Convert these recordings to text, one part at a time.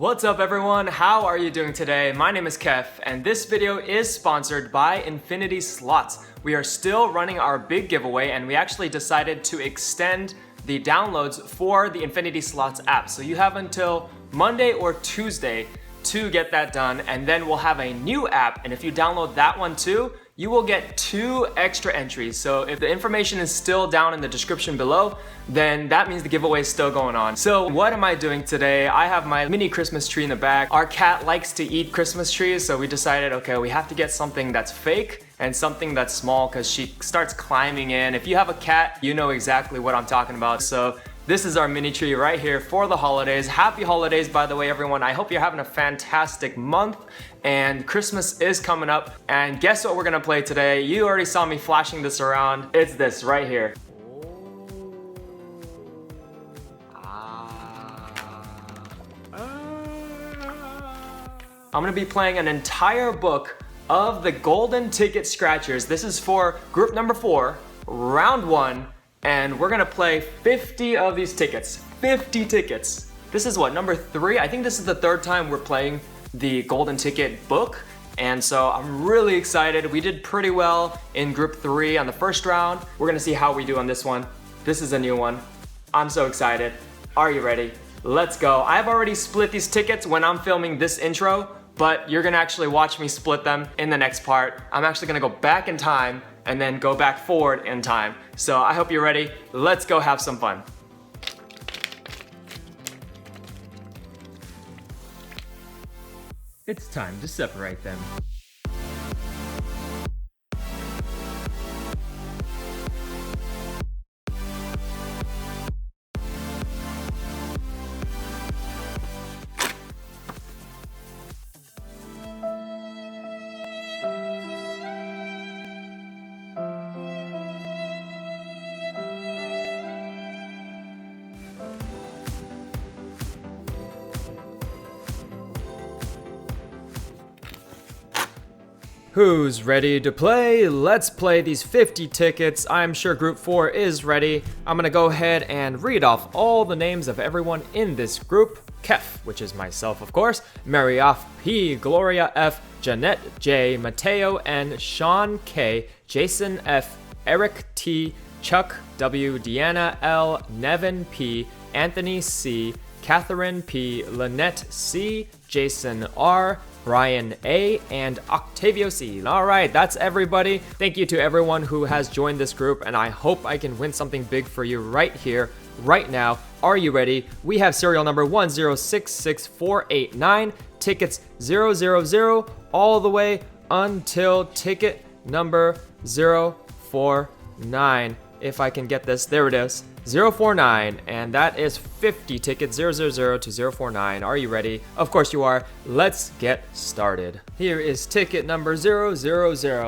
What's up everyone? How are you doing today? My name is Keph and this video is sponsored by Infinity Slots. We are still running our big giveaway and we actually decided to extend the downloads for the Infinity Slots app. So you have until Monday or Tuesday to get that done, and then we'll have a new app, and if you download that one too, you will get 2 extra entries. So if the information is still down in the description below, then that means the giveaway is still going on. So what am I doing today? I have my mini Christmas tree in the back. Our cat likes to eat Christmas trees, so we decided, okay, we have to get something that's fake and something that's small because she starts climbing in. If you have a cat, you know exactly what I'm talking about. So this is our mini tree right here for the holidays. Happy holidays, by the way, everyone. I hope you're having a fantastic month, and Christmas is coming up. And guess what we're gonna play today? You already saw me flashing this around. It's this right here. I'm gonna be playing an entire book of the golden ticket scratchers. This is for group number 4, round 1. And we're gonna play 50 of these tickets. 50 tickets. This is what, number 3? I think this is the 3rd time we're playing the golden ticket book. And so I'm really excited. We did pretty well in group 3 on the first round. We're gonna see how we do on this one. This is a new one. I'm so excited. Are you ready? Let's go. I've already split these tickets when I'm filming this intro, but you're gonna actually watch me split them in the next part. I'm actually gonna go back in time and then go back forward in time. So I hope you're ready. Let's go have some fun. It's time to separate them. Who's ready to play? Let's play these 50 tickets. I'm sure group 4 is ready. I'm gonna go ahead and read off all the names of everyone in this group. Keph, which is myself of course, Mariaf P, Gloria F, Jeanette J, Mateo N, Sean K, Jason F, Eric T, Chuck W, Deanna L, Nevin P, Anthony C, Catherine P, Lynette C, Jason R, Brian A, and Octavio C. All right, that's everybody. Thank you to everyone who has joined this group, and I hope I can win something big for you right here, right now. Are you ready? We have serial number 1066489, tickets 000 all the way until ticket number 049. If I can get this, there it is. 049, and that is 50 tickets, 000 to 049. Are you ready? Of course you are. Let's get started. Here is ticket number 000.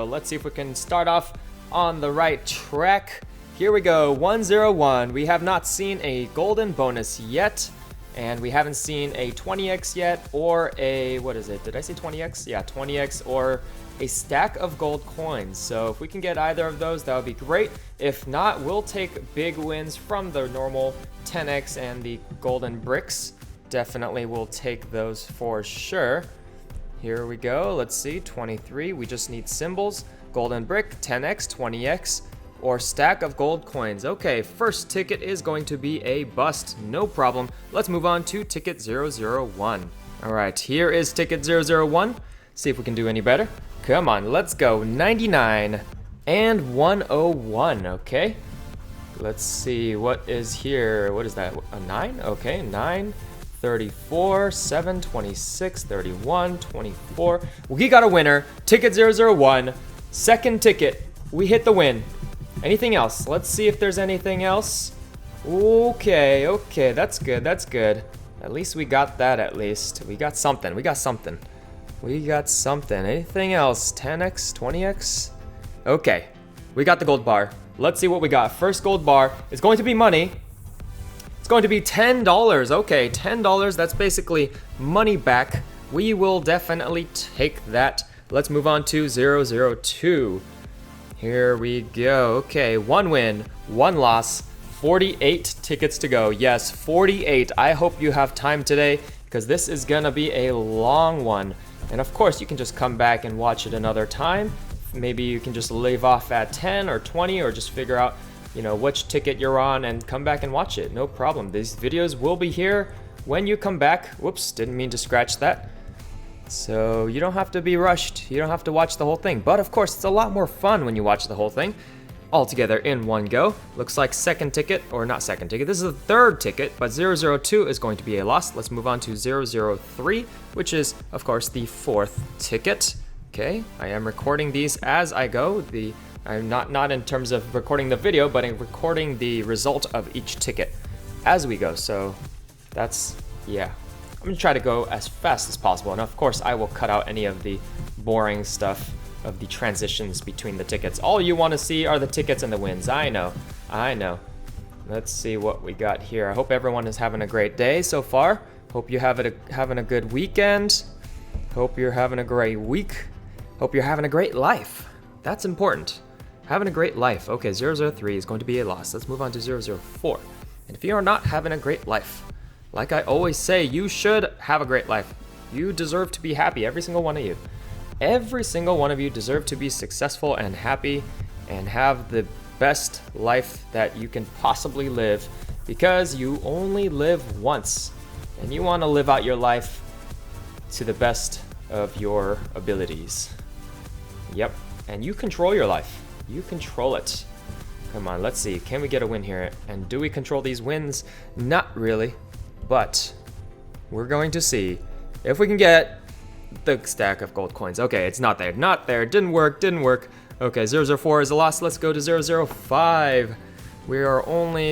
Let's see if we can start off on the right track. Here we go, 101. We have not seen a golden bonus yet, and we haven't seen a 20x yet, or a, what is it? Did I say 20x? Yeah, 20x, or a stack of gold coins. So if we can get either of those, that would be great. If not, we'll take big wins from the normal 10x and the golden bricks. Definitely will take those for sure. Here we go. Let's see, 23. We just need symbols. Golden brick, 10x, 20x, or stack of gold coins. Okay, first ticket is going to be a bust. No problem. Let's move on to ticket 001. All right, here is ticket 001. See if we can do any better. Come on, let's go. 99 and 101, okay? Let's see, what is here? What is that, a 9? Okay, 9, 34, 7, 26, 31, 24. We got a winner, ticket 001. Second ticket, we hit the win. Anything else? Let's see if there's anything else. Okay, that's good, that's good. At least we got that at least. We got something. Anything else? 10x, 20x? Okay, we got the gold bar. Let's see what we got. First gold bar is going to be money. It's going to be $10. Okay, $10. That's basically money back. We will definitely take that. Let's move on to 002. Here we go. Okay, 1 win, 1 loss, 48 tickets to go. Yes, 48. I hope you have time today. because this is gonna be a long one. And of course, you can just come back and watch it another time. Maybe you can just leave off at 10 or 20, or just figure out, which ticket you're on and come back and watch it. No problem. These videos will be here when you come back. Whoops, didn't mean to scratch that. So you don't have to be rushed. You don't have to watch the whole thing. But of course, it's a lot more fun when you watch the whole thing all together in one go. Looks like second ticket, or not second ticket. This is the third ticket, but 002 is going to be a loss. Let's move on to 003, which is, of course, the fourth ticket. Okay, I am recording these as I go. I'm not in terms of recording the video, but in recording the result of each ticket as we go. So that's, yeah. I'm gonna try to go as fast as possible. And of course, I will cut out any of the boring stuff of the transitions between the tickets. All you wanna see are the tickets and the wins. I know. Let's see what we got here. I hope everyone is having a great day so far. Hope you're having a good weekend. Hope you're having a great week. Hope you're having a great life. That's important. Having a great life. Okay, 003 is going to be a loss. Let's move on to 004. And if you are not having a great life, like I always say, you should have a great life. You deserve to be happy, every single one of you. Every single one of you deserve to be successful and happy and have the best life that you can possibly live, because you only live once and you want to live out your life to the best of your abilities. Yep, and you control your life. You control it. Come on, let's see. Can we get a win here? And do we control these wins? Not really. But we're going to see if we can get the stack of gold coins. Okay, it's not there. Not there. Didn't work. Okay, 004 is a loss. Let's go to 005.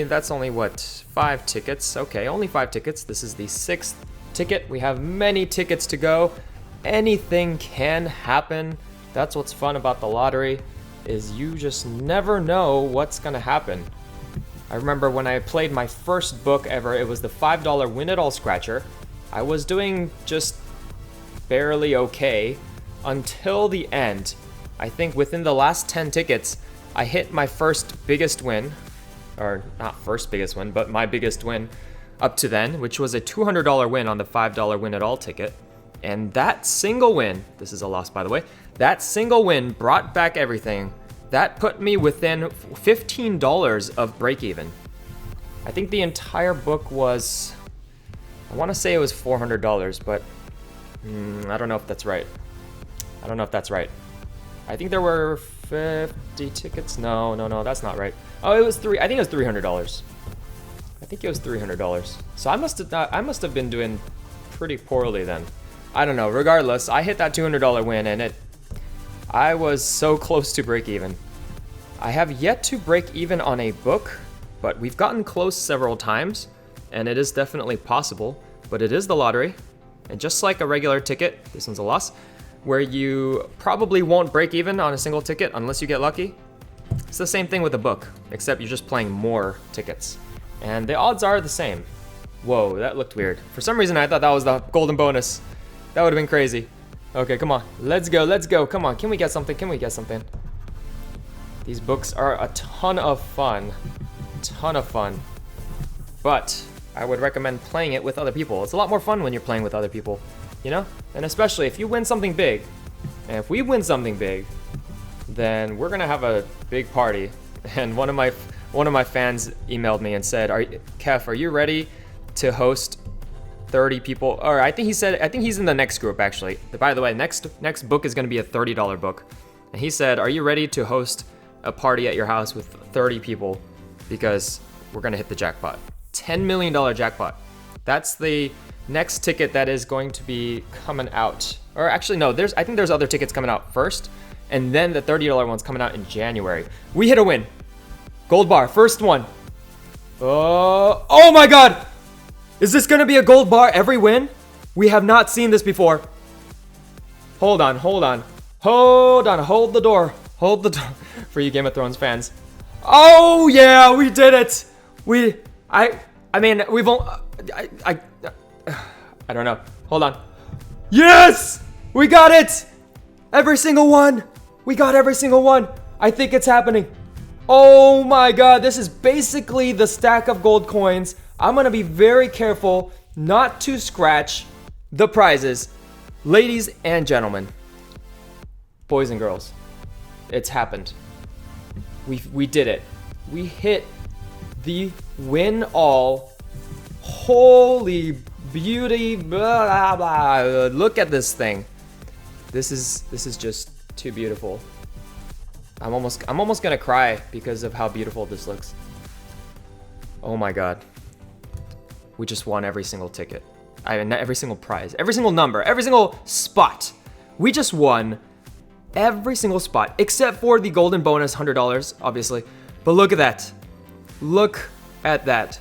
That's only what? 5 tickets. Okay, only 5 tickets. This is the 6th ticket. We have many tickets to go. Anything can happen. That's what's fun about the lottery, is you just never know what's gonna happen. I remember when I played my first book ever, it was the $5 Win It All Scratcher. I was doing just barely okay until the end. I think within the last 10 tickets, I hit my first biggest win, or not first biggest win, but my biggest win up to then, which was a $200 win on the $5 Win It All ticket. And that single win, this is a loss by the way, that single win brought back everything. That put me within $15 of break even. I think the entire book was, I want to say it was $400, but I don't know if that's right. I think there were 50 tickets. No, that's not right. Oh, it was I think it was $300. I think it was $300. So I must have been doing pretty poorly then. I don't know. Regardless, I hit that $200 win, and I was so close to break even. I have yet to break even on a book, but we've gotten close several times, and it is definitely possible. But it is the lottery, and just like a regular ticket, this one's a loss, where you probably won't break even on a single ticket unless you get lucky. It's the same thing with a book, except you're just playing more tickets, and the odds are the same. Whoa, that looked weird. For some reason, I thought that was the golden bonus. That would have been crazy. Okay, come on. Let's go. Come on. Can we get something? These books are a ton of fun. But I would recommend playing it with other people. It's a lot more fun when you're playing with other people, you know? And especially if you win something big, and if we win something big, then we're gonna have a big party. And one of my fans emailed me and said, Keph, are you ready to host 30 people? Or I think he's in the next group actually. By the way, next book is gonna be a $30 book. And he said, are you ready to host a party at your house with 30 people? Because we're gonna hit the jackpot. $10 million jackpot. That's the next ticket that is going to be coming out. Or actually no, I think there's other tickets coming out first, and then the $30 one's coming out in January. We hit a win. Gold bar, first one. Oh my god! Is this gonna be a gold bar every win? We have not seen this before. Hold on. Hold the door. For you Game of Thrones fans. Oh yeah, we did it. I mean, we've all, I don't know. Hold on. Yes! We got it! Every single one! We got every single one! I think it's happening. Oh my god, this is basically the stack of gold coins. I'm gonna be very careful not to scratch the prizes. Ladies and gentlemen, boys and girls, it's happened. We did it. We hit the win all. Holy beauty, blah, blah, blah. Look at this thing. This is just too beautiful. I'm almost gonna cry because of how beautiful this looks. Oh my god. We just won every single ticket. Every single prize, every single number, every single spot. We just won every single spot except for the golden bonus $100, obviously. But look at that. Look at that.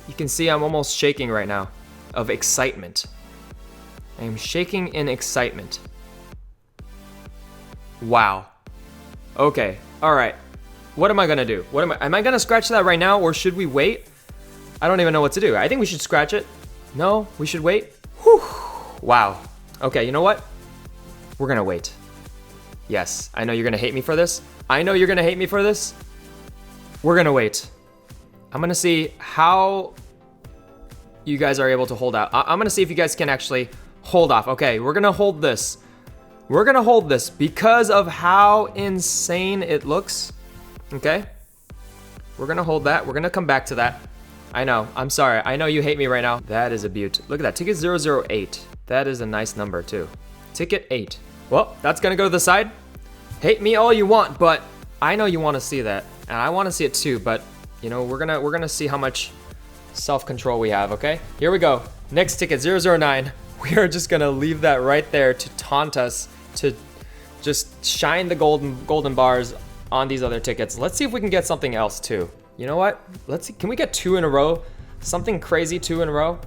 You can see I'm almost shaking right now of excitement. I am shaking in excitement. Wow. Okay. All right. What am I gonna do? Am I gonna scratch that right now, or should we wait? I don't even know what to do. I think we should scratch it. No, we should wait. Whew. Wow. Okay, you know what? We're gonna wait. Yes, I know you're gonna hate me for this. I know you're gonna hate me for this. We're gonna wait. I'm gonna see how you guys are able to hold out. I'm gonna see if you guys can actually hold off. Okay, we're gonna hold this. We're gonna hold this because of how insane it looks. Okay? We're gonna hold that. We're gonna come back to that. I know. I'm sorry. I know you hate me right now. That is a beaut. Look at that. Ticket 008. That is a nice number too. Ticket 8. Well, that's gonna go to the side. Hate me all you want, but I know you want to see that, and I want to see it too. But you know, we're gonna see how much self-control we have. Okay, here we go. Next ticket 009. We are just gonna leave that right there to taunt us, to just shine the golden bars on these other tickets. Let's see if we can get something else too. You know what? Let's see. Can we get 2 in a row? Something crazy 2 in a row?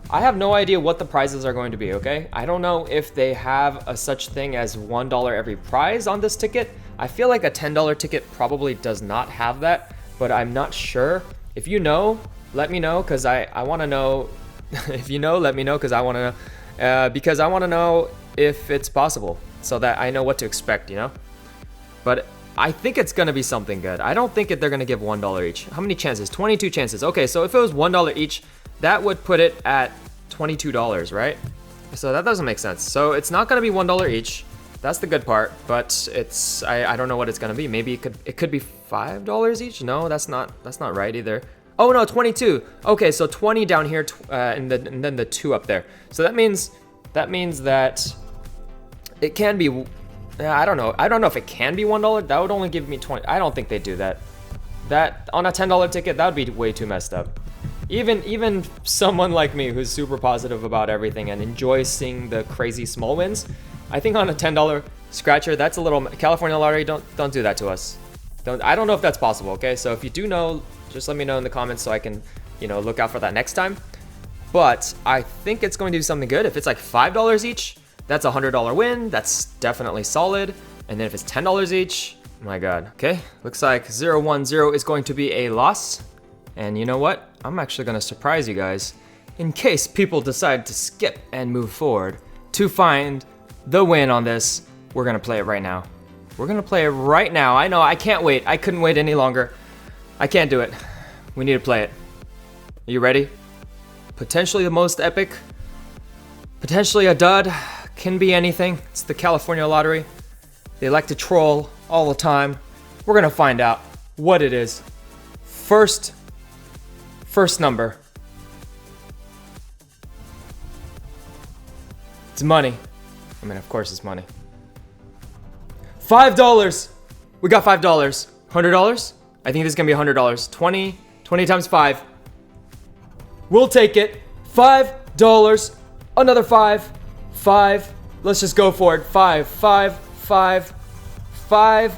I have no idea what the prizes are going to be, okay? I don't know if they have a such thing as $1 every prize on this ticket. I feel like a $10 ticket probably does not have that, but I'm not sure. If you know, let me know, because I want to know. If you know, let me know, because I want to know. Because I want to know if it's possible, so that I know what to expect, you know? But I think it's gonna be something good. I don't think they're gonna give $1 each. How many chances? 22 chances. Okay, so if it was $1 each, that would put it at $22, right? So that doesn't make sense. So it's not gonna be $1 each. That's the good part, but it's I don't know what it's gonna be. Maybe it could be $5 each. No, that's not right either. Oh no, 22. Okay, so 20 down here, and then the 2 up there. So that means that it can be. I don't know. I don't know if it can be $1. That would only give me 20. I don't think they do that. That on a $10 ticket, that would be way too messed up. Even someone like me who's super positive about everything and enjoys seeing the crazy small wins, I think on a $10 scratcher, that's a little. California Lottery, don't do that to us. I don't know if that's possible. Okay, so if you do know, just let me know in the comments so I can, you know, look out for that next time. But I think it's going to do something good. If it's like $5 each, that's a $100 win. That's definitely solid. And then if it's $10 each, my god. Okay, looks like 010 is going to be a loss. And you know what? I'm actually going to surprise you guys in case people decide to skip and move forward to find the win on this. We're going to play it right now. We're going to play it right now. I know, I can't wait. I couldn't wait any longer. I can't do it. We need to play it. Are you ready? Potentially the most epic. Potentially a dud. Can be anything. It's the California Lottery. They like to troll all the time. We're gonna find out what it is. First number. It's money. I mean, of course it's money. $5. We got $5. $100? I think this is gonna be $100. 20 times 5. We'll take it. $5. Another 5. 5. Let's just go for it. 5, 5, 5, 5,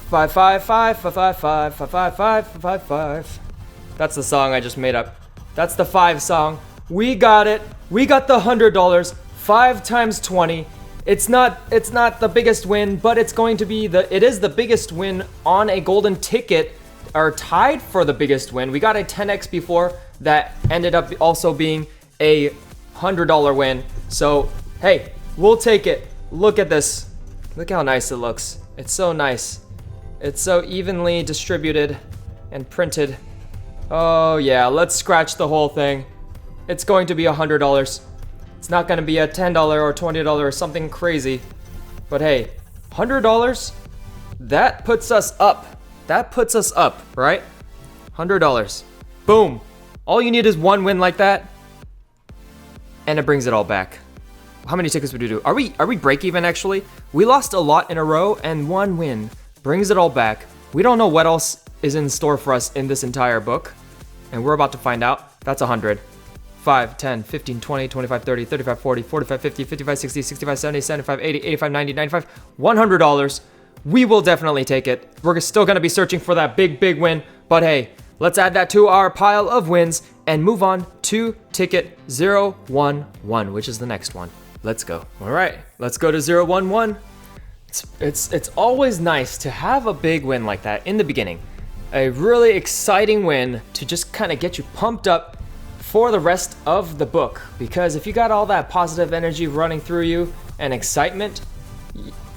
5, 5, 5, 5, 5, 5, 5, 5, 5, 5. That's the song I just made up. That's the 5 song. We got it. We got the $100. 5 times 20. It's not the biggest win, but it's going to be it is the biggest win on a golden ticket, or tied for the biggest win. We got a 10x before that ended up also being a $100 win. So, hey, we'll take it. Look at this. Look how nice it looks. It's so nice. It's so evenly distributed and printed. Oh yeah, let's scratch the whole thing. it's going to be $100. It's not going to be a $10 or $20 or something crazy. But hey, $100, that puts us up. That puts us up, right? $100. Boom. All you need is one win like that, and it brings it all back. How many tickets would you do? Are we break even actually? We lost a lot in a row, and one win brings it all back. We don't know what else is in store for us in this entire book, and we're about to find out. That's 100. 5, 10, 15, 20, 25, 30, 35, 40, 45, 50, 55, 60, 65, 70, 75, 80, 85, 90, 95, $100. We will definitely take it. We're still going to be searching for that big win, but hey, let's add that to our pile of wins and move on to ticket 011, which is the next one. Let's go. All right, let's go to 011. It's always nice to have a big win like that in the beginning. A really exciting win to just kind of get you pumped up for the rest of the book, because if you got all that positive energy running through you and excitement,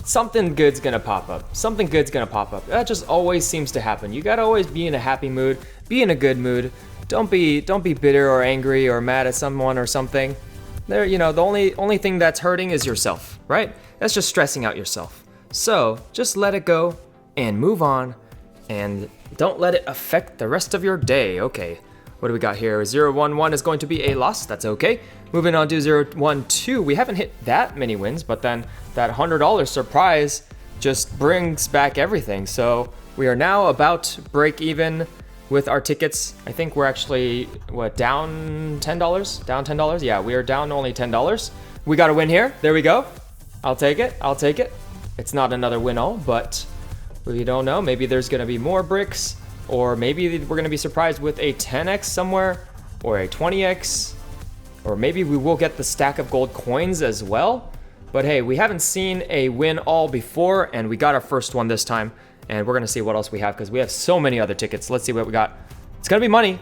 something good's gonna pop up. Something good's gonna pop up. That just always seems to happen. You gotta always be in a happy mood, be in a good mood. Don't be bitter or angry or mad at someone or something. There, you know, the only thing that's hurting is yourself, right? That's just stressing out yourself. So just let it go and move on, and don't let it affect the rest of your day. Okay, what do we got here? 011 is going to be a loss. That's okay. Moving on to 012. We haven't hit that many wins, but then that $100 surprise just brings back everything. So we are now about to break even with our tickets. I think we're actually, down $10? Down $10? Yeah, we are down only $10. We got a win here. There we go. I'll take it. I'll take it. It's not another win all, but we don't know. Maybe there's going to be more bricks, or maybe we're going to be surprised with a 10x somewhere, or a 20x, or maybe we will get the stack of gold coins as well. But hey, we haven't seen a win all before, and we got our first one this time. And we're gonna see what else we have, because we have so many other tickets. Let's see what we got. It's gonna be money.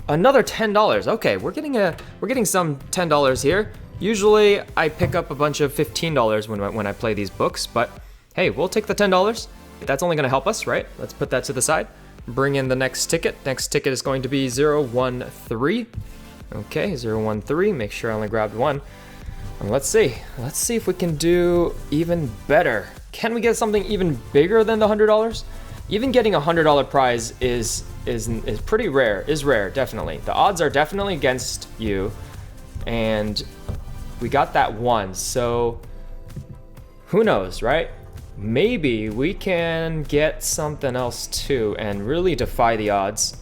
Another $10. Okay, we're getting some $10 here. Usually I pick up a bunch of $15 when I play these books, but hey, we'll take the $10. That's only gonna help us, right? Let's put that to the side. Bring in the next ticket. Next ticket is going to be 013. Okay, 013. Make sure I only grabbed one. And let's see if we can do even better. Can we get something even bigger than the $100? Even getting a $100 prize is pretty rare. Is rare, definitely. The odds are definitely against you, and we got that one. So who knows, right? Maybe we can get something else too and really defy the odds.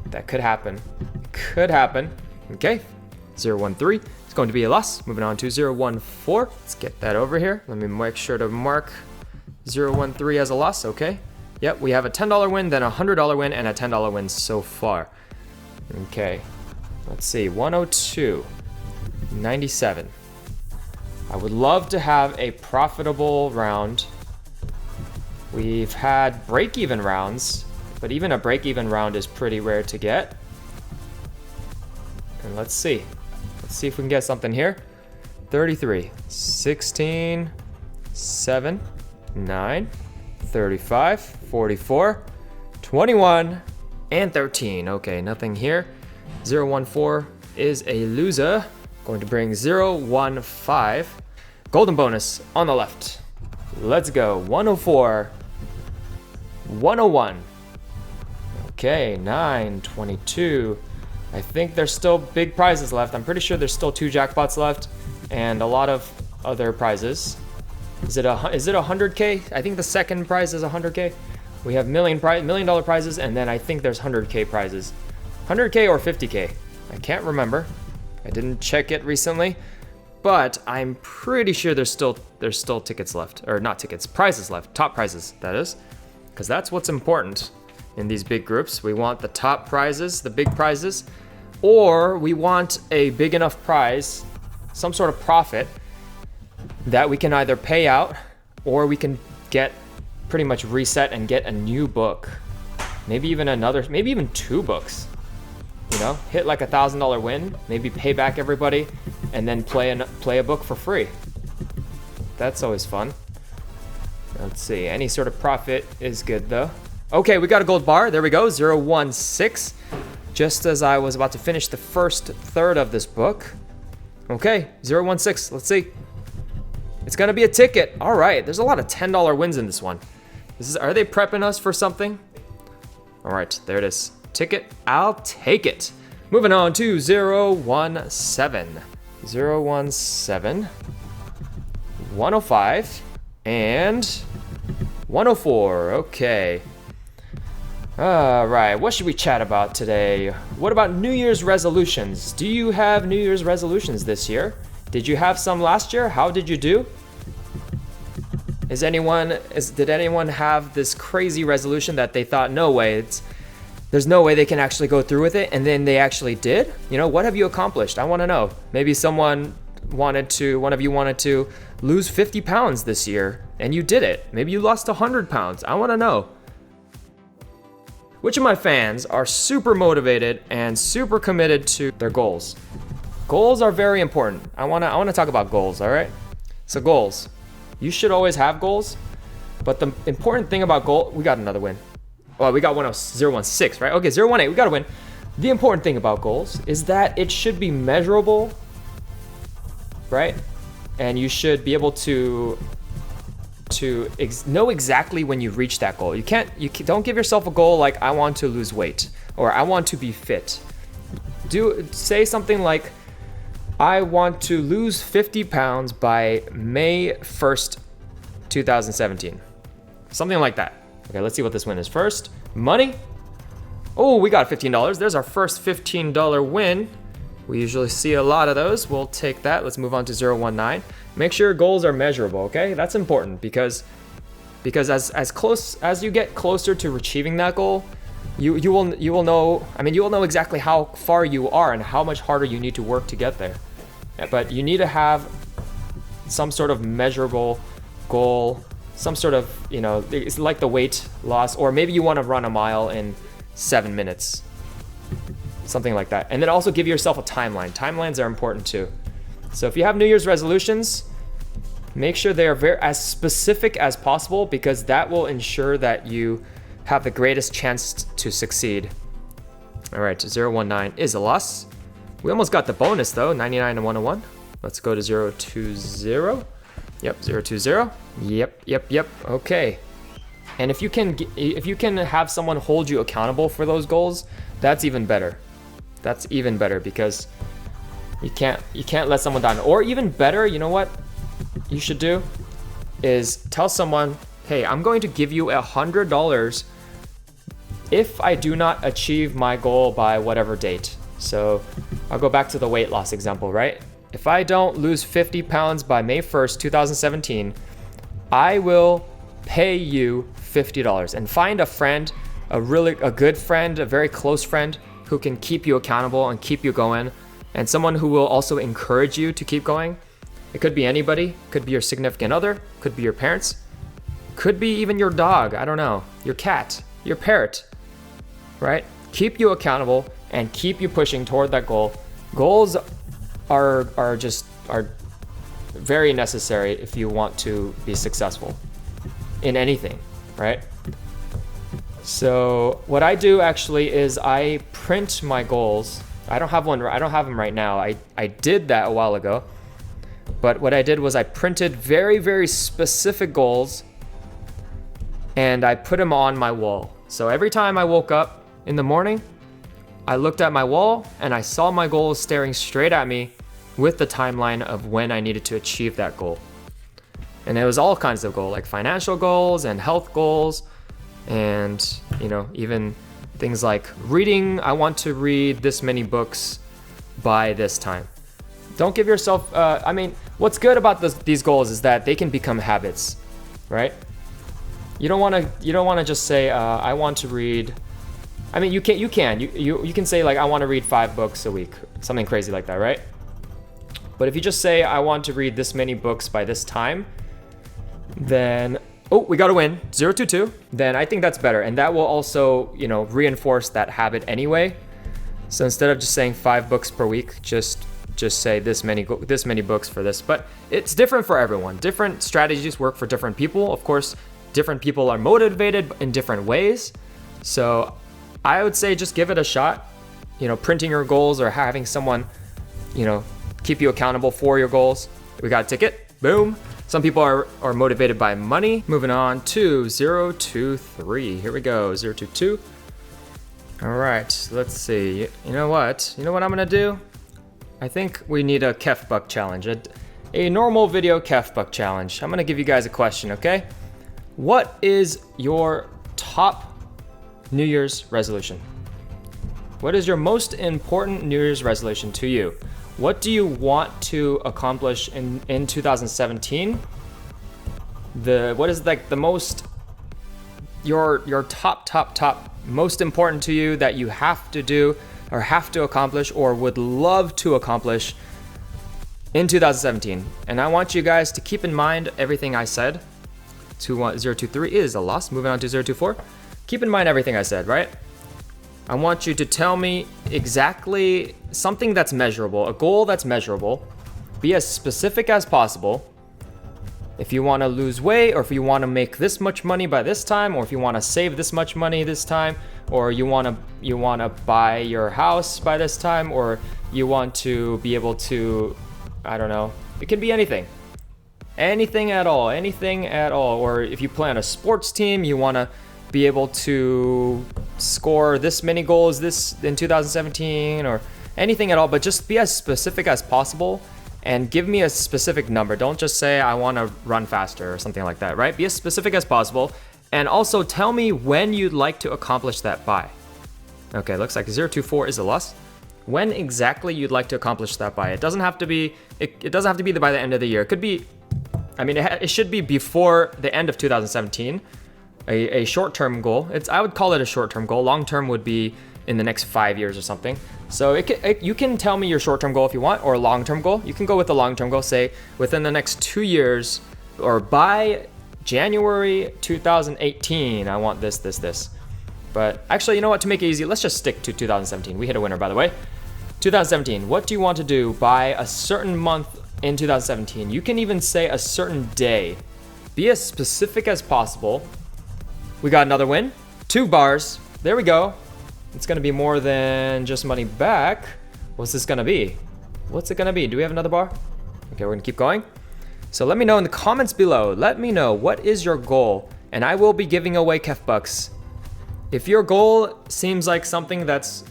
That could happen. Could happen. Okay, 013. It's going to be a loss. Moving on to 014. Let's get that over here. Let me make sure to mark 013 as a loss. Okay. Yep, we have a $10 win, then a $100 win, and a $10 win so far. Okay. Let's see. 102. 97. I would love to have a profitable round. We've had break-even rounds, but even a break-even round is pretty rare to get. And let's see. Let's see if we can get something here. 33, 16, 7, 9, 35, 44, 21, and 13. Okay, nothing here. 014 is a loser. Going to bring 015. Golden bonus on the left. Let's go. 104, 101. Okay, 9, 22. I think there's still big prizes left. I'm pretty sure there's still 2 jackpots left and a lot of other prizes. Is it 100K? I think the second prize is 100K. We have $1 million prizes, and then I think there's 100K prizes. 100K or 50K. I can't remember. I didn't check it recently, but I'm pretty sure there's still tickets left, or not tickets, prizes left. Top prizes, that is, because that's what's important. In these big groups, we want the top prizes, the big prizes, or we want a big enough prize, some sort of profit that we can either pay out or we can get pretty much reset and get a new book. Maybe even 2 books. You know, hit like $1,000 win, maybe pay back everybody, and then play a book for free. That's always fun. Let's see, any sort of profit is good though. Okay, we got a gold bar. There we go, 016. just as I was about to finish the first third of this book. Okay, 016, let's see. It's gonna be a ticket. All right, there's a lot of $10 wins in this one. Are they prepping us for something? All right, there it is. Ticket, I'll take it. Moving on to 017. 017, 105, and 104, okay. All right, what should we chat about today? What about New Year's resolutions? Do you have New Year's resolutions this year? Did you have some last year? How did you do? Did anyone have this crazy resolution that they thought, no way, there's no way they can actually go through with it, and then they actually did? You know, what have you accomplished? I want to know. Maybe one of you wanted to lose 50 pounds this year, and you did it. Maybe you lost 100 pounds. I want to know. Which of my fans are super motivated and super committed to their goals? Goals are very important. I want to talk about goals, all right? So goals. You should always have goals, but the important thing about we got another win. Well, we got 016, right? Okay, 018, we got to win. The important thing about goals is that it should be measurable, right? And you should be able to know exactly when you reach that goal. Don't give yourself a goal like I want to lose weight or I want to be fit. Say something like I want to lose 50 pounds by May 1st, 2017. Something like that. Okay, let's see what this win is first. Money. Oh, we got $15. There's our first $15 win. We usually see a lot of those. We'll take that. Let's move on to 019. Make sure your goals are measurable, okay? That's important because as close as you get closer to achieving that goal, you will know exactly how far you are and how much harder you need to work to get there. But you need to have some sort of measurable goal, some sort of, it's like the weight loss, or maybe you want to run a mile in 7 minutes. Something like that. And then also give yourself a timeline. Timelines are important too. So if you have New Year's resolutions, make sure they are as specific as possible because that will ensure that you have the greatest chance to succeed. All right, 019 is a loss. We almost got the bonus though, 99 and 101. Let's go to 020. Yep, 020. Yep. Okay. And if you can have someone hold you accountable for those goals, that's even better. That's even better because you can't let someone down. Or even better, you know what you should do is tell someone, hey, I'm going to give you $100 if I do not achieve my goal by whatever date. So I'll go back to the weight loss example, right? If I don't lose 50 pounds by May 1st, 2017, I will pay you $50 and find a friend, a good friend, a very close friend who can keep you accountable and keep you going, and someone who will also encourage you to keep going. It could be anybody, could be your significant other, could be your parents, could be even your dog, I don't know, your cat, your parrot, right? Keep you accountable and keep you pushing toward that goal. Goals are very necessary if you want to be successful in anything, right? So what I do actually is I print my goals. I don't have them right now. I did that a while ago. But what I did was I printed very, very specific goals and I put them on my wall. So every time I woke up in the morning, I looked at my wall and I saw my goals staring straight at me with the timeline of when I needed to achieve that goal. And it was all kinds of goals, like financial goals and health goals, and even things like reading. I want to read this many books by this time. Don't give yourself. What's good about these goals is that they can become habits, right? You don't want to just say I want to read. I mean, you can say like I want to read 5 books a week, something crazy like that, right? But if you just say I want to read this many books by this time, then we got to win 022. Then I think that's better, and that will also reinforce that habit anyway. So instead of just saying 5 books per week, just say this many books for this. But it's different for everyone. Different strategies work for different people. Of course, different people are motivated in different ways. So I would say just give it a shot. printing your goals or having someone, keep you accountable for your goals. We got a ticket. Boom. Some people are motivated by money. Moving on to 023. Here we go. 022. All right. Let's see. You know what? You know what I'm going to do? I think we need a Keph Buck challenge. A normal video Keph Buck challenge. I'm going to give you guys a question, okay? What is your top New Year's resolution? What is your most important New Year's resolution to you? What do you want to accomplish in 2017? What is like the most, your top most important to you that you have to do or have to accomplish or would love to accomplish in 2017? And I want you guys to keep in mind everything I said. 023 is a loss. Moving on to 024. Keep in mind everything I said, right? I want you to tell me exactly something that's measurable, a goal that's measurable. Be as specific as possible. If you want to lose weight, or if you want to make this much money by this time, or if you want to save this much money this time, or you want to buy your house by this time, or you want to be able to, I don't know. It can be anything. Anything at all. Or if you play on a sports team, you want to be able to score this many goals in 2017, or anything at all, but just be as specific as possible and give me a specific number. Don't just say I want to run faster or something like that, right? Be as specific as possible, and also tell me when you'd like to accomplish that by. Okay, looks like 024 is a loss. When exactly you'd like to accomplish that by. It doesn't have to be it doesn't have to be by the end of the year. It could be, it should be before the end of 2017. A short-term goal. I would call it a short-term goal. Long-term would be in the next 5 years or something. So you can tell me your short-term goal if you want, or a long-term goal. You can go with the long-term goal, say within the next 2 years, or by January 2018, I want this. But actually, you know what? To make it easy, let's just stick to 2017. We hit a winner, by the way. 2017. What do you want to do by a certain month in 2017? You can even say a certain day. Be as specific as possible. We got another win. 2 bars. There we go. It's going to be more than just money back. What's this going to be? What's it going to be? Do we have another bar? Okay, we're going to keep going. So let me know in the comments below. Let me know what is your goal, and I will be giving away Keph Bucks. If your goal seems like something that's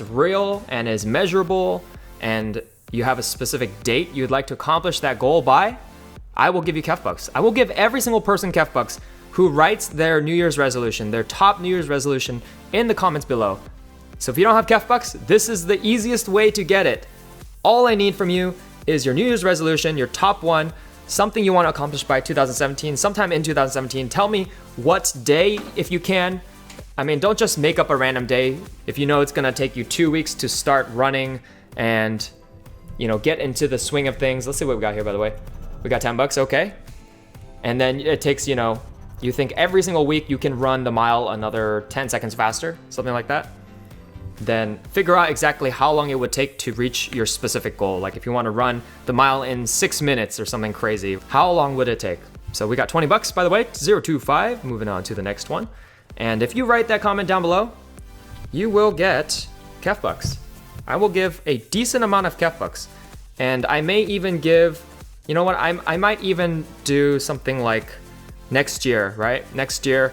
real and is measurable, and you have a specific date you'd like to accomplish that goal by, I will give you Keph Bucks. I will give every single person Keph Bucks who writes their New Year's resolution, their top New Year's resolution, in the comments below. So if you don't have Keph Bucks, this is the easiest way to get it. All I need from you is your New Year's resolution, your top one, something you want to accomplish by 2017, sometime in 2017. Tell me what day, if you can. Don't just make up a random day. If you know it's going to take you 2 weeks to start running and, get into the swing of things. Let's see what we got here, by the way. We got 10 bucks, okay. And then it takes, you think every single week you can run the mile another 10 seconds faster, something like that. Then figure out exactly how long it would take to reach your specific goal. Like if you want to run the mile in 6 minutes or something crazy, how long would it take? So we got 20 bucks, by the way, 025. Moving on to the next one. And if you write that comment down below, you will get Keph Bucks. I will give a decent amount of Keph Bucks. And I may even give, you know what, I might even do something like next year, right? Next year,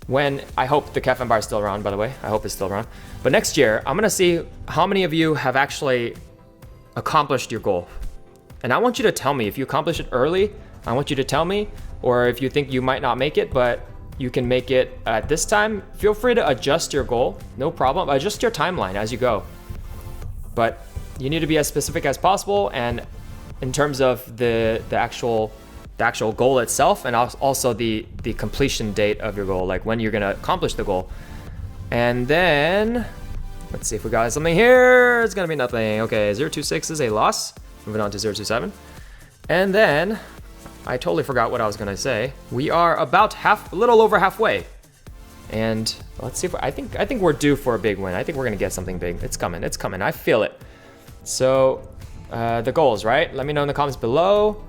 when I hope the Keph Empire is still around, by the way. I hope it's still around. But next year, I'm gonna see how many of you have actually accomplished your goal. And I want you to tell me if you accomplish it early. I want you to tell me, or if you think you might not make it, but you can make it at this time, feel free to adjust your goal. No problem. Adjust your timeline as you go. But you need to be as specific as possible, and in terms of the actual goal itself, and also the completion date of your goal, like when you're gonna accomplish the goal. And then let's see if we got something here. It's gonna be nothing. Okay, 026 is a loss. Moving on to 027. And then I totally forgot what I was gonna say. We are about a little over halfway. And let's see if I think we're due for a big win. I think we're gonna get something big. It's coming. I feel it. So the goals, right? Let me know in the comments below.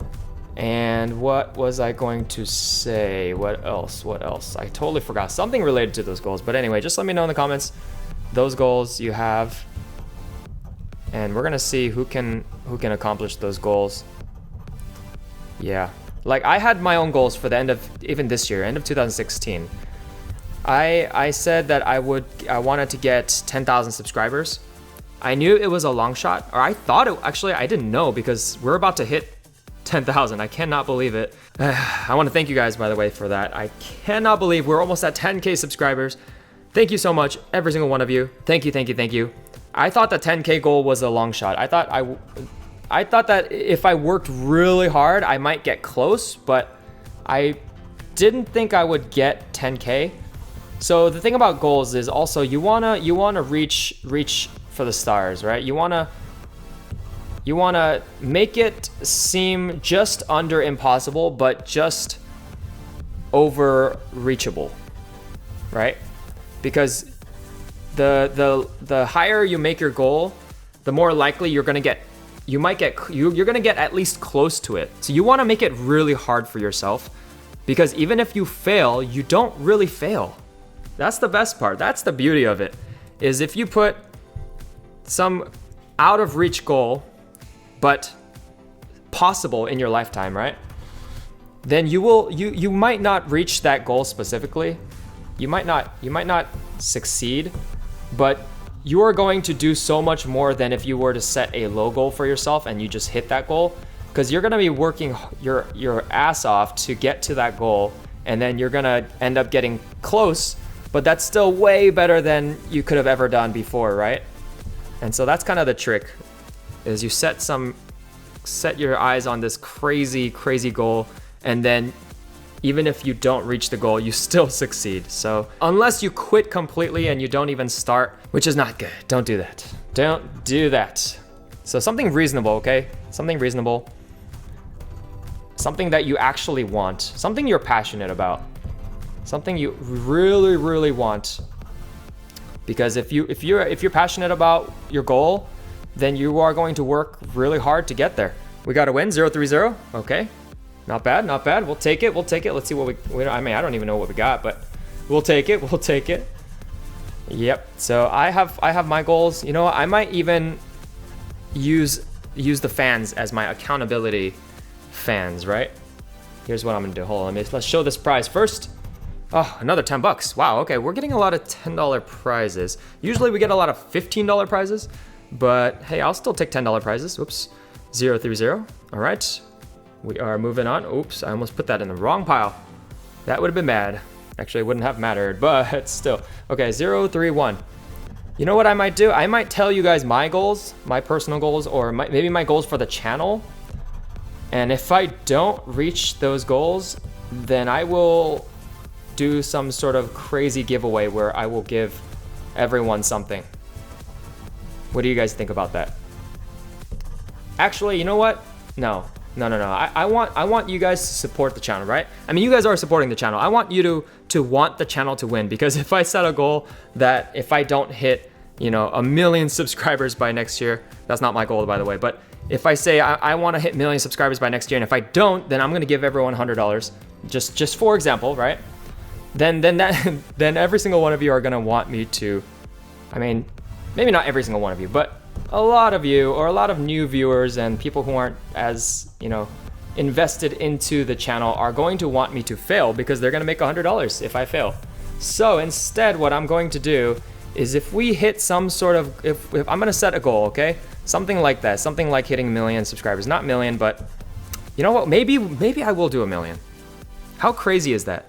And what was I going to say? What else? I totally forgot something related to those goals. But anyway, just let me know in the comments those goals you have, and we're gonna see who can accomplish those goals. Yeah, like I had my own goals for the end of even this year, end of 2016. I said that I wanted to get 10,000 subscribers. I knew it was a long shot, or I thought it, actually I didn't know, because we're about to hit 10,000. I cannot believe it. I want to thank you guys, by the way, for that. I cannot believe we're almost at 10K subscribers. Thank you so much, every single one of you. Thank you, thank you, thank you. I thought the 10K goal was a long shot. I thought that if I worked really hard, I might get close, but I didn't think I would get 10K. So the thing about goals is also you wanna reach for the stars, right? You wanna make it seem just under impossible, but just over reachable, right? Because the higher you make your goal, the more likely you're gonna get at least close to it. So you want to make it really hard for yourself, because even if you fail, you don't really fail. That's the best part. That's the beauty of it, is if you put some out of reach goal, but possible in your lifetime, right? Then you might not reach that goal specifically. You might not succeed, but you are going to do so much more than if you were to set a low goal for yourself and you just hit that goal, because you're going to be working your ass off to get to that goal, and then you're going to end up getting close, but that's still way better than you could have ever done before, right? And so that's kind of the trick, is you set your eyes on this crazy goal, and then even if you don't reach the goal, you still succeed. So unless you quit completely and you don't even start, which is not good. Don't do that. Don't do that. So something reasonable, okay? Something reasonable. Something that you actually want. Something you're passionate about. Something you really want. Because if you're passionate about your goal, then you are going to work really hard to get there. We got a win, 0-3-0. Okay. Not bad, not bad. We'll take it. Let's see what I mean, I don't even know what we got, but we'll take it. Yep. So I have my goals. You know what? I might even use the fans as my accountability fans, right? Here's what I'm gonna do. Hold on, let's show this prize first. Oh, another 10 bucks. Wow, okay, we're getting a lot of $10 prizes. Usually we get a lot of $15 prizes, but hey, I'll still take $10 prizes. Whoops, 0-3-0. All right. We are moving on. Oops, I almost put that in the wrong pile. That would have been bad. Actually, it wouldn't have mattered, but still. Okay, 0-3-1. You know what I might do? I might tell you guys my goals, my personal goals, or maybe my goals for the channel. And if I don't reach those goals, then I will do some sort of crazy giveaway where I will give everyone something. What do you guys think about that? Actually, you know what? No. I want you guys to support the channel, right? I mean, you guys are supporting the channel. I want you to want the channel to win, because if I set a goal that if I don't hit, 1 million subscribers by next year, that's not my goal, by the way, but if I say I want to hit 1 million subscribers by next year, and if I don't, then I'm going to give everyone $100, just for example, right? Then every single one of you are going to want me to, I mean, maybe not every single one of you, but a lot of you, or a lot of new viewers and people who aren't as, invested into the channel, are going to want me to fail, because they're going to make $100 if I fail. So instead, what I'm going to do is, if we hit some sort of, if I'm going to set a goal, okay? Something like that, something like hitting 1 million subscribers. Not million, but you know what? Maybe I will do 1 million. How crazy is that?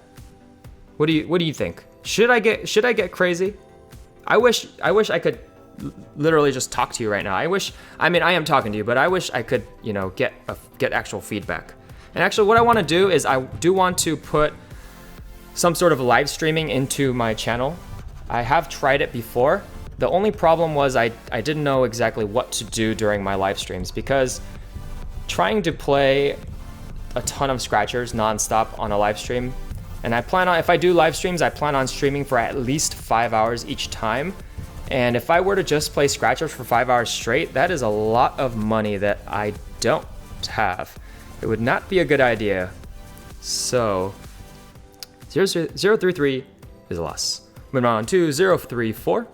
What do you think? Should I get crazy? I wish I could literally just talk to you right now. I mean, I am talking to you, but I wish I could, get actual feedback. And actually, what I want to do is, I do want to put some sort of live streaming into my channel. I have tried it before. The only problem was I didn't know exactly what to do during my live streams, because trying to play a ton of scratchers nonstop on a live stream, and I plan on, if I do live streams, I plan on streaming for at least 5 hours each time. And if I were to just play scratchers for 5 hours straight, that is a lot of money that I don't have. It would not be a good idea. So 0-3-3 is a loss. Moving on to 0-3-4.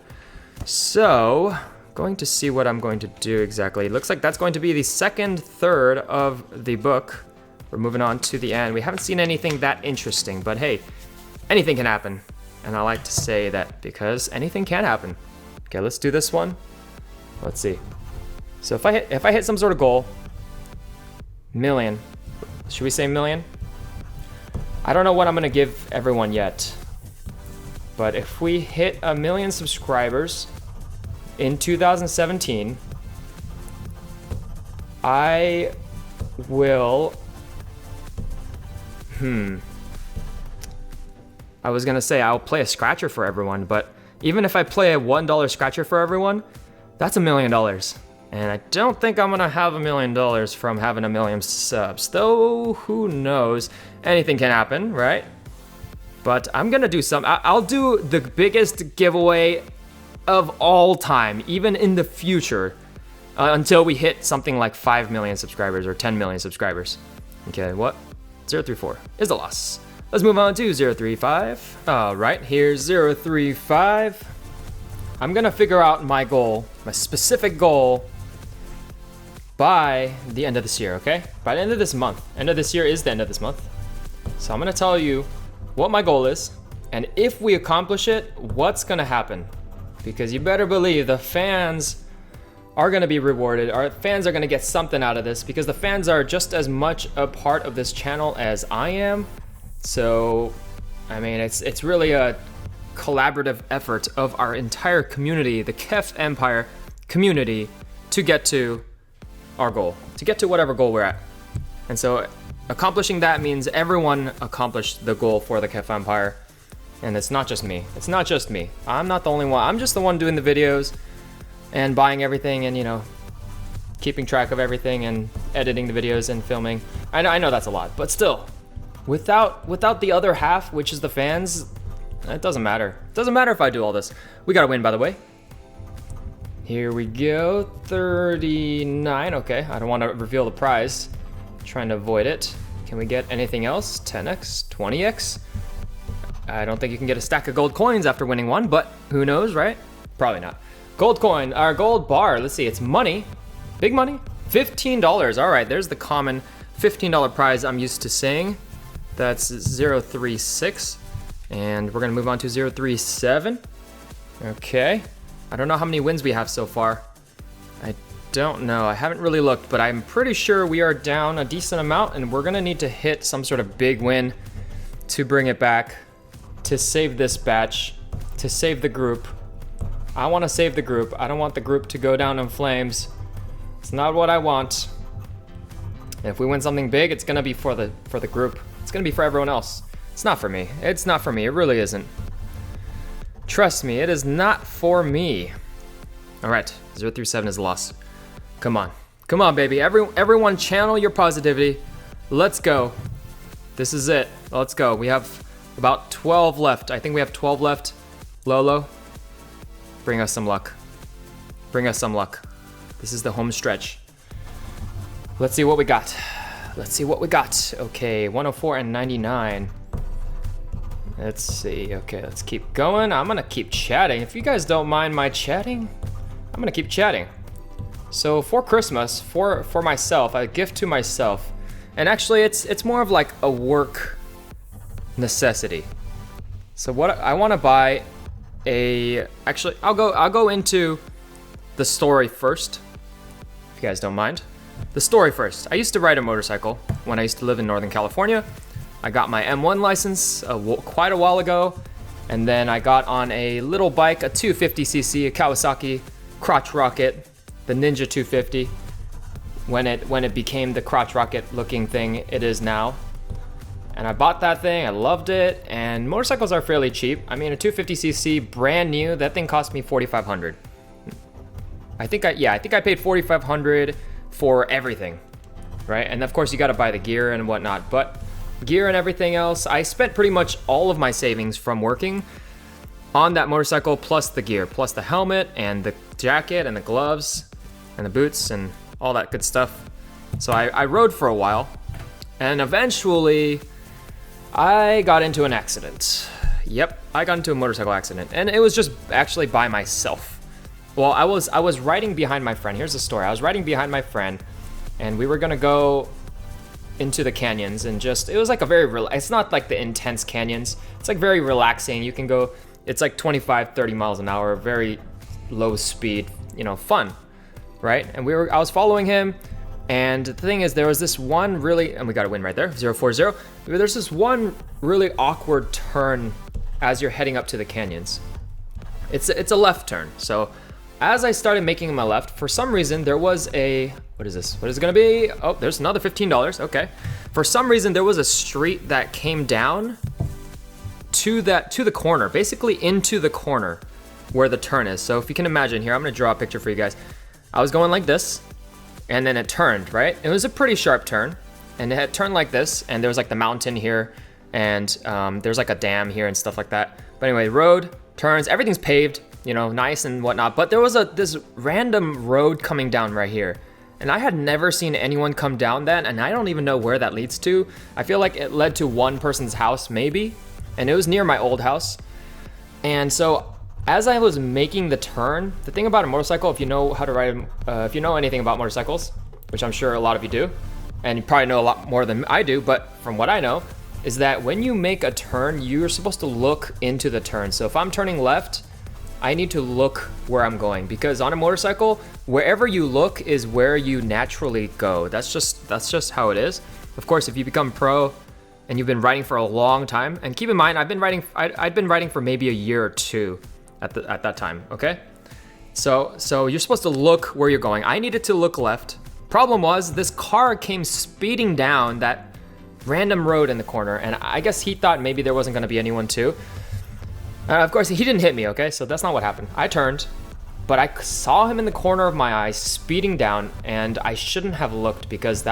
So, going to see what I'm going to do exactly. Looks like that's going to be the second third of the book. We're moving on to the end. We haven't seen anything that interesting, but hey, anything can happen. And I like to say that because anything can happen. Okay, let's do this one. Let's see. So if I hit some sort of goal, million. Should we say million? I don't know what I'm gonna give everyone yet. But if we hit 1 million subscribers in 2017, I will... I was gonna say I'll play a scratcher for everyone, but even if I play a $1 scratcher for everyone, that's $1 million. And I don't think I'm gonna have $1 million from having 1 million subs, though who knows? Anything can happen, right? But I'm gonna do some, I'll do the biggest giveaway of all time, even in the future, until we hit something like 5 million subscribers or 10 million subscribers. Okay, what? 034 is the loss. Let's move on to 035. All right, here's 035. I'm gonna figure out my goal, my specific goal, by the end of this year, okay? By the end of this month. End of this year is the end of this month. So I'm gonna tell you what my goal is, and if we accomplish it, what's gonna happen. Because you better believe the fans are gonna be rewarded. Our fans are gonna get something out of this because the fans are just as much a part of this channel as I am. So, I mean, it's really a collaborative effort of our entire community, the Keph Empire community, to get to our goal, to get to whatever goal we're at. And so accomplishing that means everyone accomplished the goal for the Keph Empire. And it's not just me. It's not just me. I'm not the only one. I'm just the one doing the videos and buying everything and, you know, keeping track of everything and editing the videos and filming. I know that's a lot, but still, without the other half, which is the fans, it doesn't matter. It doesn't matter if I do all this. We gotta win, by the way. Here we go, 39, okay. I don't wanna reveal the prize. Trying to avoid it. Can we get anything else? 10x, 20x? I don't think you can get a stack of gold coins after winning one, but who knows, right? Probably not. Gold coin, our gold bar, let's see, it's money. Big money, $15. All right, there's the common $15 prize I'm used to seeing. That's 036. And we're gonna move on to 037. Okay. I don't know how many wins we have so far. I don't know, I haven't really looked, but I'm pretty sure we are down a decent amount and we're gonna need to hit some sort of big win to bring it back, to save this batch, to save the group. I wanna save the group. I don't want the group to go down in flames. It's not what I want. If we win something big, it's gonna be for the group. It's gonna be for everyone else. It's not for me. It's not for me. It really isn't. Trust me, it is not for me. All right, 037 is a loss. Come on. Come on, baby. Everyone channel your positivity. Let's go. This is it. Let's go. We have about 12 left. I think we have 12 left. Lolo, bring us some luck. Bring us some luck. This is the home stretch. Let's see what we got. Let's see what we got. Okay, 104 and 99. Let's see. Okay, let's keep going. I'm gonna keep chatting. If you guys don't mind my chatting, I'm gonna keep chatting. So for Christmas, for myself, a gift to myself, and actually it's more of like a work necessity. So what I want to buy actually I'll go into the story first, if you guys don't mind. The story first. I used to ride a motorcycle when I used to live in Northern California. I got my M1 license quite a while ago, and then I got on a little bike, a 250cc, a Kawasaki crotch rocket, the Ninja 250, when it became the crotch rocket looking thing it is now. And I bought that thing, I loved it, and motorcycles are fairly cheap. I mean, a 250cc brand new, that thing cost me $4,500. I think I paid $4,500 for everything, right? And of course you gotta buy the gear and whatnot, but gear and everything else, I spent pretty much all of my savings from working on that motorcycle, plus the gear, plus the helmet and the jacket and the gloves and the boots and all that good stuff. So I rode for a while, and eventually I got into an accident. Yep, I got into a motorcycle accident, and it was just actually by myself. well, I was riding behind my friend. Here's the story. I was riding behind my friend, and we were gonna go into the canyons, and it was like a very it's not like the intense canyons. It's like very relaxing. You can go, it's like 25-30 miles an hour, very low speed, you know, fun, right? And I was following him, and the thing is, there was this one really, and we got a win right there, 040. There's this one really awkward turn as you're heading up to the canyons. It's a left turn. So as I started making my left, for some reason there was what is this? What is it gonna be? Oh, there's another $15. Okay. For some reason there was a street that came down to the corner, basically into the corner where the turn is. So if you can imagine here, I'm gonna draw a picture for you guys. I was going like this, and then it turned, right? It was a pretty sharp turn, and it had turned like this, and there was like the mountain here, and there's like a dam here and stuff like that. But anyway, road, turns, everything's paved, you know, nice and whatnot. But there was this random road coming down right here. And I had never seen anyone come down that, and I don't even know where that leads to. I feel like it led to one person's house, maybe, and it was near my old house. And so as I was making the turn, the thing about a motorcycle, if you know how to ride, if you know anything about motorcycles, which I'm sure a lot of you do, and you probably know a lot more than I do, but from what I know, is that when you make a turn, you're supposed to look into the turn. So if I'm turning left, I need to look where I'm going, because on a motorcycle, wherever you look is where you naturally go. That's just how it is. Of course, if you become pro and you've been riding for a long time, and keep in mind, I'd been riding for maybe a year or two at that time. Okay, so you're supposed to look where you're going. I needed to look left. Problem was, this car came speeding down that random road in the corner, and I guess he thought maybe there wasn't going to be anyone too. Of course, he didn't hit me, okay? So that's not what happened. I turned, but I saw him in the corner of my eye speeding down, and I shouldn't have looked, because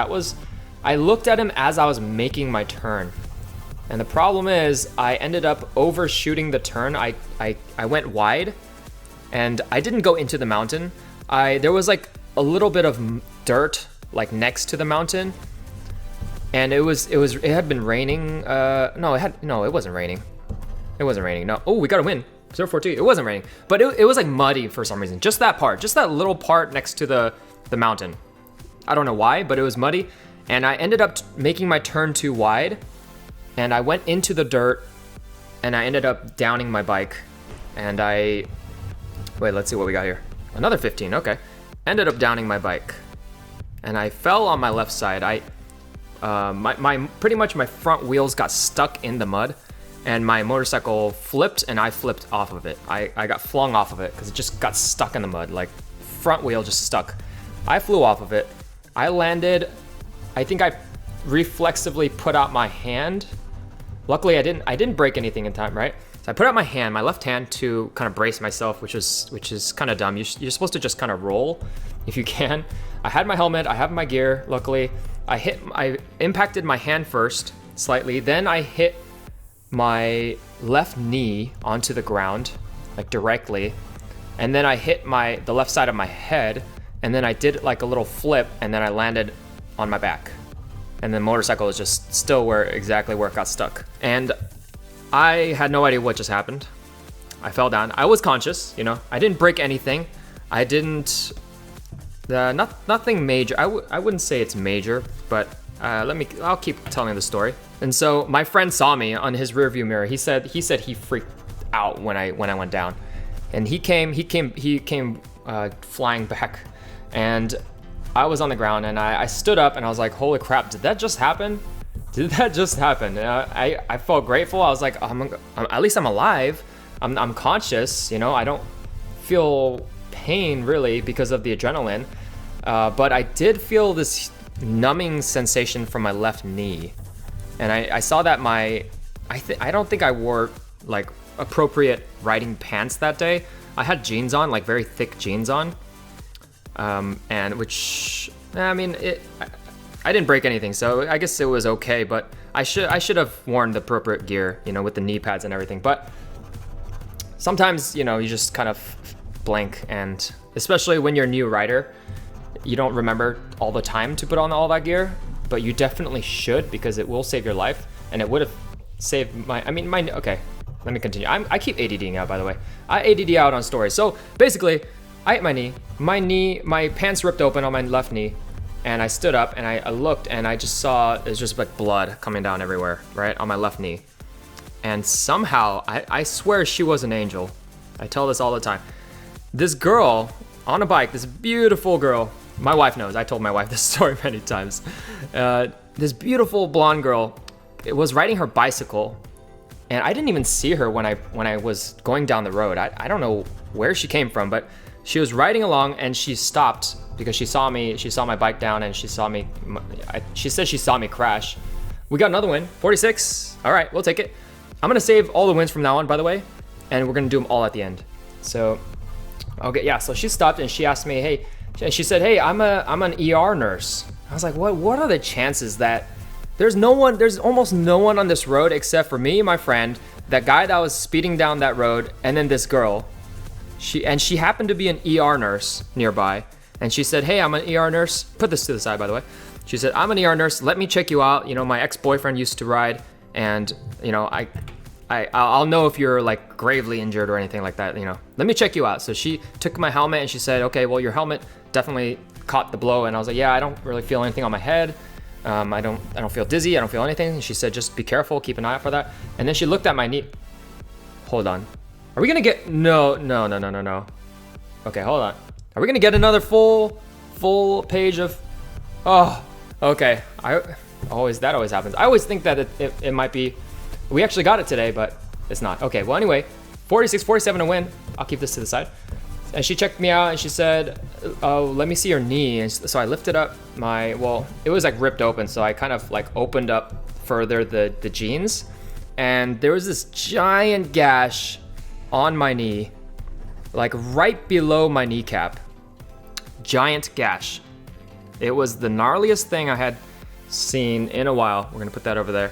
I looked at him as I was making my turn. And the problem is, I ended up overshooting the turn. I went wide, and I didn't go into the mountain. There was like a little bit of dirt like next to the mountain, and it had been raining. No, it wasn't raining. It wasn't raining. No. Oh, we got a win. 042. It wasn't raining, but it was like muddy for some reason. Just that part, just that little part next to the mountain. I don't know why, but it was muddy, and I ended up making my turn too wide, and I went into the dirt, and I ended up downing my bike, and wait, let's see what we got here. Another 15. Okay. Ended up downing my bike, and I fell on my left side. Pretty much my front wheels got stuck in the mud, and my motorcycle flipped, and I flipped off of it. I got flung off of it because it just got stuck in the mud, like front wheel just stuck. I flew off of it. I landed, I think I reflexively put out my hand. Luckily I didn't break anything in time, right? So I put out my hand, my left hand, to kind of brace myself, which is kind of dumb. You're supposed to just kind of roll if you can. I had my helmet, I have my gear, luckily. I impacted my hand first, slightly, then I hit my left knee onto the ground, like directly, and then I hit the left side of my head, and then I did like a little flip, and then I landed on my back, and the motorcycle was just still exactly where it got stuck. And I had no idea what just happened. I fell down. I was conscious, you know. I didn't break anything. I didn't nothing major. I wouldn't say it's major, but I'll keep telling the story. And so my friend saw me on his rearview mirror. He said he freaked out when I went down, and he came flying back, and I was on the ground, and I stood up, and I was like, holy crap, did that just happen? Did that just happen? And I felt grateful. I was like, at least I'm alive. I'm conscious, you know. I don't feel pain really because of the adrenaline, but I did feel this numbing sensation from my left knee. And I saw that I don't think I wore like appropriate riding pants that day. I had jeans on, like very thick jeans on, and which, I mean, I didn't break anything, so I guess it was okay. But I should have worn the appropriate gear, you know, with the knee pads and everything. But sometimes, you know, you just kind of blank, and especially when you're a new rider, you don't remember all the time to put on all that gear. But you definitely should, because it will save your life, and it would have saved okay, let me continue. I keep ADDing out, by the way. I ADD out on stories. So basically, I hit my knee. My pants ripped open on my left knee. And I stood up and I looked and I just saw it was just like blood coming down everywhere, right? On my left knee. And somehow, I swear she was an angel. I tell this all the time. This girl on a bike, this beautiful girl, my wife knows, I told my wife this story many times. This beautiful blonde girl was riding her bicycle, and I didn't even see her when I was going down the road. I don't know where she came from, but she was riding along and she stopped because she saw my bike down, and she said she saw me crash. We got another win, 46. All right, we'll take it. I'm gonna save all the wins from now on, by the way, and we're gonna do them all at the end. So, okay, yeah. So she stopped and she asked me, hey, she said, hey, I'm an ER nurse. I was like, what are the chances that there's almost no one on this road except for me, my friend, that guy that was speeding down that road, and then this girl. She happened to be an ER nurse nearby, and she said, hey, I'm an ER nurse. Put this to the side, by the way. She said, I'm an ER nurse. Let me check you out. You know, my ex-boyfriend used to ride, and you know, I'll know if you're like gravely injured or anything like that. You know, let me check you out. So she took my helmet and she said, okay, well, your helmet definitely caught the blow. And I was like, yeah, I don't really feel anything on my head. I don't feel dizzy. I don't feel anything. And she said, just be careful, keep an eye out for that. And then she looked at my knee. Hold on. Are we gonna get, no. Okay, hold on. Are we gonna get another full page of, oh, okay. That always happens. I always think that it might be, we actually got it today, but it's not. Okay, well anyway, 46, 47 to win. I'll keep this to the side. And she checked me out and she said, oh, let me see your knee. And so I lifted up well, it was like ripped open. So I kind of like opened up further the jeans, and there was this giant gash on my knee, like right below my kneecap. Giant gash. It was the gnarliest thing I had seen in a while. We're gonna put that over there.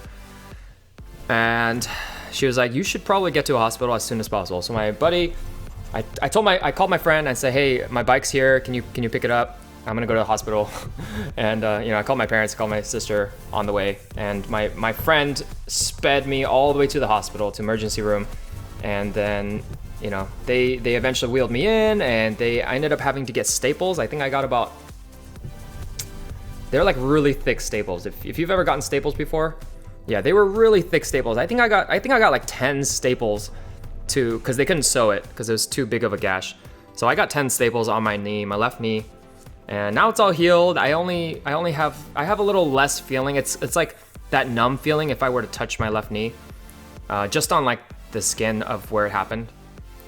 And she was like, you should probably get to a hospital as soon as possible. So my buddy, I called my friend and said, hey, my bike's here. Can you pick it up? I'm gonna go to the hospital. And you know, I called my parents, called my sister on the way, and my friend sped me all the way to the hospital, to emergency room. And then, you know, they eventually wheeled me in, and I ended up having to get staples. I think I got about, they're like really thick staples. If you've ever gotten staples before, yeah, they were really thick staples. I think I got like 10 staples because they couldn't sew it because it was too big of a gash. So I got 10 staples on my knee, my left knee, and now it's all healed. I have a little less feeling. It's like that numb feeling if I were to touch my left knee, just on like the skin of where it happened.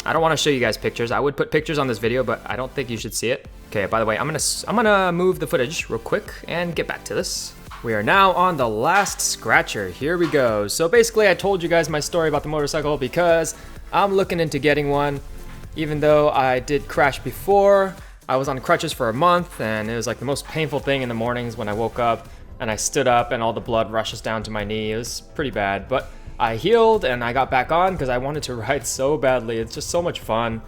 I don't want to show you guys pictures. I would put pictures on this video, but I don't think you should see it. Okay, by the way, I'm gonna move the footage real quick and get back to this. We are now on the last scratcher. Here we go. So basically, I told you guys my story about the motorcycle because I'm looking into getting one. Even though I did crash before, I was on crutches for a month, and it was like the most painful thing in the mornings when I woke up and I stood up and all the blood rushes down to my knee. It was pretty bad, but I healed and I got back on because I wanted to ride so badly. It's just so much fun.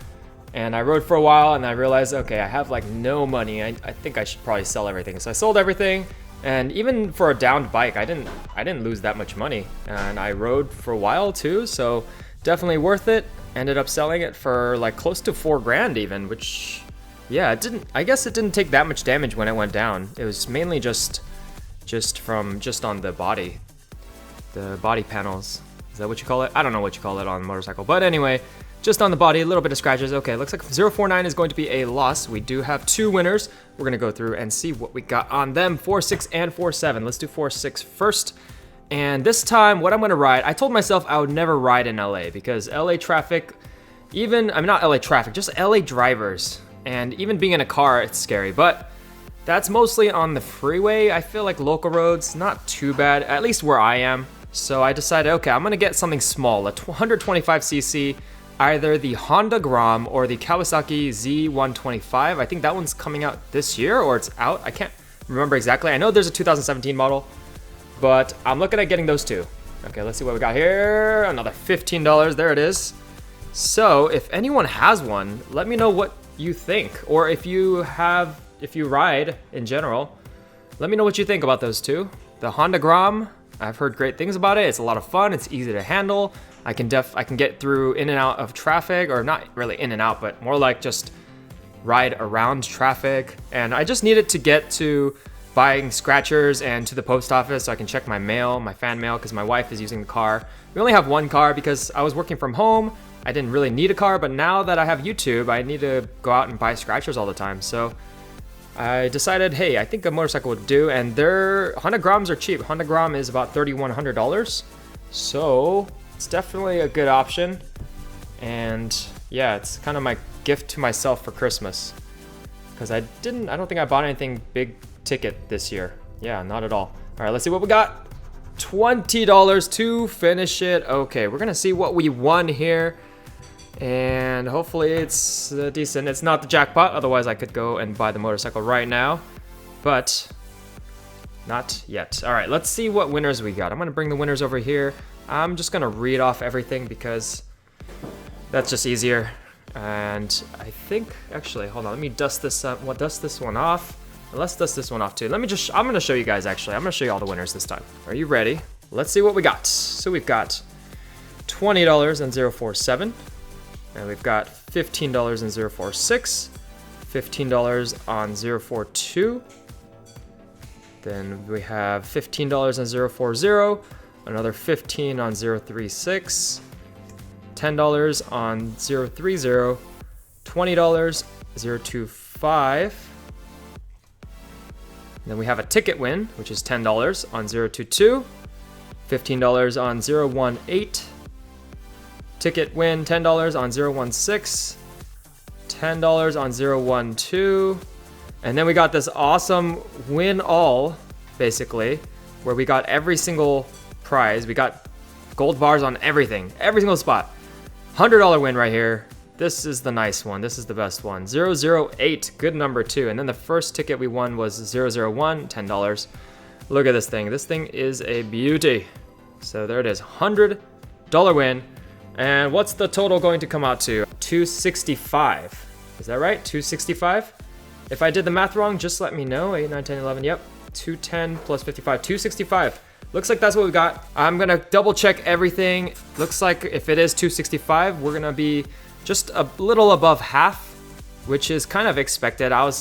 And I rode for a while and I realized, okay, I have like no money. I think I should probably sell everything. So I sold everything. And even for a downed bike, I didn't lose that much money. And I rode for a while too, so definitely worth it. Ended up selling it for like close to $4 grand even, which, yeah, I guess it didn't take that much damage when it went down. It was mainly just on the body panels. Is that what you call it? I don't know what you call it on a motorcycle, but anyway, just on the body, a little bit of scratches. Okay, looks like 049 is going to be a loss. We do have 2 winners. We're gonna go through and see what we got on them, 4-6 and 4-7. Let's do 4-6 first. And this time, what I'm gonna ride, I told myself I would never ride in LA because LA traffic, not LA traffic, just LA drivers. And even being in a car, it's scary, but that's mostly on the freeway. I feel like local roads, not too bad, at least where I am. So I decided, okay, I'm gonna get something small, a 125cc, either the Honda Grom or the Kawasaki Z125. I think that one's coming out this year, or it's out. I can't remember exactly. I know there's a 2017 model, but I'm looking at getting those two. Okay, let's see what we got here. Another $15, there it is. So if anyone has one, let me know what you think, or if you ride in general, let me know what you think about those two. The Honda Grom, I've heard great things about it. It's a lot of fun. It's easy to handle. I can get through in and out of traffic, or not really in and out, but more like just ride around traffic, and I just needed to get to buying scratchers and to the post office so I can check my mail, my fan mail, because my wife is using the car. We only have one car because I was working from home. I didn't really need a car, but now that I have YouTube, I need to go out and buy scratchers all the time. So I decided, hey, I think a motorcycle would do, and their Honda Groms are cheap. Honda Grom is about $3,100, so it's definitely a good option. And yeah, it's kind of my gift to myself for Christmas, because I don't think I bought anything big ticket this year. Yeah, not at all. All right, let's see what we got. $20 to finish it. Okay, we're gonna see what we won here, and hopefully it's decent. It's not the jackpot, otherwise I could go and buy the motorcycle right now, but not yet. All right, let's see what winners we got. I'm gonna bring the winners over here. I'm just gonna read off everything because that's just easier. And I think, actually, hold on, let me dust this up. Well, dust this one off. And let's dust this one off too. I'm gonna show you guys, actually. I'm gonna show you all the winners this time. Are you ready? Let's see what we got. So we've got $20 and 047. And we've got $15 and 046. $15 on 042. Then we have $15 and 040. Another 15 on 036. $10 on 030. $20, 025. Then we have a ticket win, which is $10 on 022, $15 on 018, ticket win $10 on 016, $10 on 012, and then we got this awesome win all, basically, where we got every single prize. We got gold bars on everything, every single spot. $100 win right here. This is the nice one. This is the best one. 008, good number too. And then the first ticket we won was 001, $10. Look at this thing. This thing is a beauty. So there it is, $100 win. And what's the total going to come out to? 265. Is that right? 265? If I did the math wrong, just let me know. 8, 9, 10, 11. Yep. 210 plus 55. 265. Looks like that's what we got. I'm gonna double check everything. Looks like if it is 265, we're gonna be just a little above half, which is kind of expected. I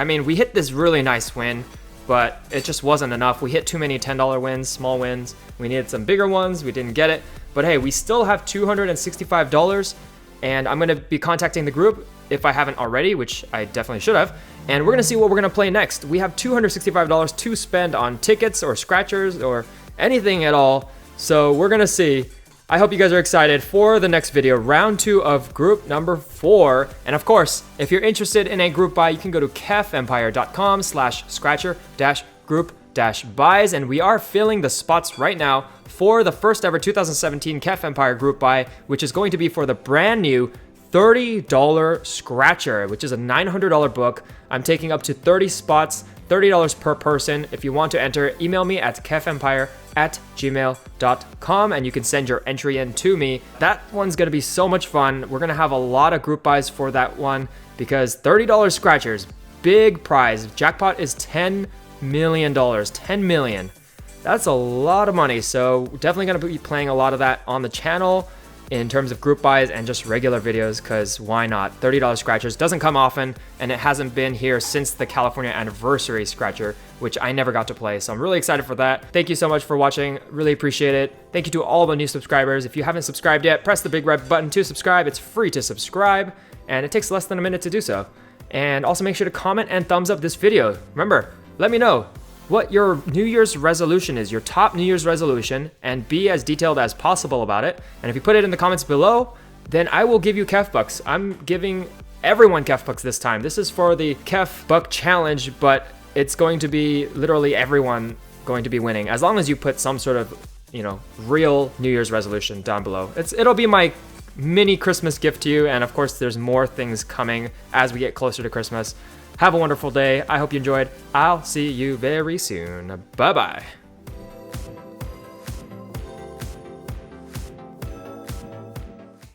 mean, we hit this really nice win, but it just wasn't enough. We hit too many $10 wins, small wins. We needed some bigger ones. We didn't get it. But hey, we still have $265, and I'm gonna be contacting the group if I haven't already, which I definitely should have. And we're gonna see what we're gonna play next. We have $265 to spend on tickets or scratchers or anything at all. So we're gonna see. I hope you guys are excited for the next video, round 2 of group number 4. And of course, if you're interested in a group buy, you can go to kephempire.com/scratcher-group-buys. And we are filling the spots right now for the first ever 2017 Keph Empire group buy, which is going to be for the brand new $30 scratcher, which is a $900 book. I'm taking up to 30 spots, $30 per person. If you want to enter, email me at kephempire@gmail.com and you can send your entry in to me. That one's gonna be so much fun. We're gonna have a lot of group buys for that one because $30 scratchers, big prize. Jackpot is $10 million, 10 million. That's a lot of money. So definitely gonna be playing a lot of that on the channel in terms of group buys and just regular videos, because why not? $30 scratchers doesn't come often, and it hasn't been here since the California anniversary scratcher, which I never got to play. So I'm really excited for that. Thank you so much for watching. Really appreciate it. Thank you to all the new subscribers. If you haven't subscribed yet, press the big red button to subscribe. It's free to subscribe, and it takes less than a minute to do so. And also make sure to comment and thumbs up this video. Remember, let me know what your New Year's resolution is, your top New Year's resolution, and be as detailed as possible about it. And if you put it in the comments below, then I will give you Keph Bucks. I'm giving everyone Keph Bucks this time. This is for the Keph Buck Challenge, but it's going to be literally everyone going to be winning, as long as you put some sort of, real New Year's resolution down below. It'll be my mini Christmas gift to you, and of course there's more things coming as we get closer to Christmas. Have a wonderful day. I hope you enjoyed. I'll see you very soon. Bye-bye.